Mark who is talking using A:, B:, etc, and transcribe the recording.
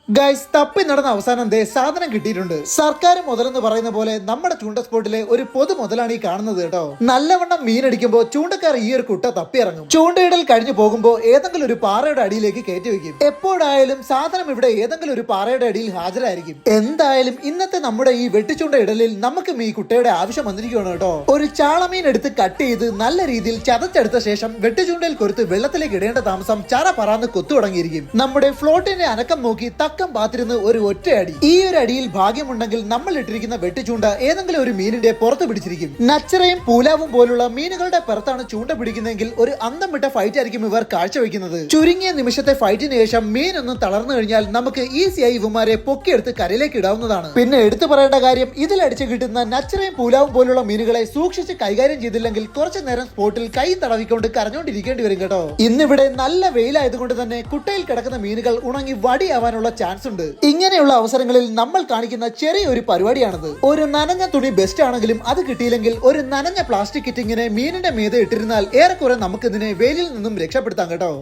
A: Guys തപ്പി നടന്ന അവസാനം ദേ സാധനം കിട്ടിയിട്ടുണ്ട്. സർക്കാർ മുതലെന്ന് പറയുന്ന പോലെ നമ്മുടെ ചൂണ്ട സ്പോട്ടിലെ ഒരു പൊതു മുതലാണ് ഈ കാണുന്നത് കേട്ടോ. നല്ലവണ്ണം മീനടിക്കുമ്പോ ചൂണ്ടക്കാർ ഈ ഒരു കുട്ട തപ്പി ഇറങ്ങും. ചൂണ്ടയിടൽ കഴിഞ്ഞു പോകുമ്പോ ഏതെങ്കിലും ഒരു പാറയുടെ അടിയിലേക്ക് കയറ്റി വെക്കും. എപ്പോഴായാലും സാധനം ഇവിടെ ഏതെങ്കിലും ഒരു പാറയുടെ അടിയിൽ ഹാജരായിരിക്കും. എന്തായാലും ഇന്നത്തെ നമ്മുടെ ഈ വെട്ടിച്ചൂണ്ട ഇടലിൽ നമുക്കും ഈ കുട്ടയുടെ ആവശ്യം വന്നിരിക്കുകയാണ് കേട്ടോ. ഒരു ചാളമീൻ എടുത്ത് കട്ട് ചെയ്ത് നല്ല രീതിയിൽ ചതച്ചെടുത്ത ശേഷം വെട്ടിച്ചൂണ്ടയിൽ കൊരുത്ത് വെള്ളത്തിലേക്ക് ഇടേണ്ട താമസം ചറ പറന്ന് കൊത്തു തുടങ്ങിയിരിക്കും. നമ്മുടെ ഫ്ലോട്ടിന്റെ അനക്കം നോക്കി തക്കം പാത്തിരുന്ന് ഒരു ഒറ്റ അടി. ഈ ഒരു അടിയിൽ ഭാഗ്യമുണ്ടെങ്കിൽ നമ്മൾ ഇട്ടിരിക്കുന്ന വെട്ടിച്ചൂണ്ട ഏതെങ്കിലും ഒരു മീനിന്റെ പുറത്ത് പിടിച്ചിരിക്കും. നച്ചറയും പൂലാവും പോലുള്ള മീനുകളുടെ പുറത്താണ് ചൂണ്ട പിടിക്കുന്നതെങ്കിൽ ഒരു അന്തം വിട്ട ഫൈറ്റ് ആയിരിക്കും ഇവർ കാഴ്ചവെക്കുന്നത്. ചുരുങ്ങിയ നിമിഷത്തെ ഫൈറ്റിന് ശേഷം മീൻ ഒന്ന് തളർന്നു കഴിഞ്ഞാൽ നമുക്ക് ഈസിയായി ഇവന്മാരെ പൊക്കിയെടുത്ത് കരയിലേക്ക് ഇടാവുന്നതാണ്. പിന്നെ എടുത്തു പറയേണ്ട കാര്യം, ഇതിൽ അടിച്ചു കിട്ടുന്ന നച്ചറയും പൂലാവും പോലുള്ള മീനുകളെ സൂക്ഷിച്ച് കൈകാര്യം ചെയ്തില്ലെങ്കിൽ കുറച്ചു നേരം സ്പോട്ടിൽ കൈ തടവിക്കൊണ്ട് കരഞ്ഞോണ്ടിരിക്കേണ്ടി വരും കേട്ടോ. ഇന്നിവിടെ നല്ല വെയിലായതുകൊണ്ട് തന്നെ കുട്ടയിൽ കിടക്കുന്ന മീനുകൾ ഉണങ്ങി വടിയാവാനുള്ള ചാൻസ് ഉണ്ട്. ഇങ്ങനെയുള്ള അവസരങ്ങളിൽ നമ്മൾ കാണിക്കുന്ന ചെറിയൊരു പരിപാടിയാണത്. ഒരു നനഞ്ഞ തുണി ബെസ്റ്റ് ആണെങ്കിലും അത് കിട്ടിയില്ലെങ്കിൽ ഒരു നനഞ്ഞ പ്ലാസ്റ്റിക് കിറ്റ് ഇങ്ങനെ മീനിന്റെ മീതെ ഇട്ടിരുന്നാൽ ഏറെക്കുറെ നമുക്ക് ഇതിനെ വെയിലിൽ നിന്നും രക്ഷപ്പെടുത്താം കേട്ടോ.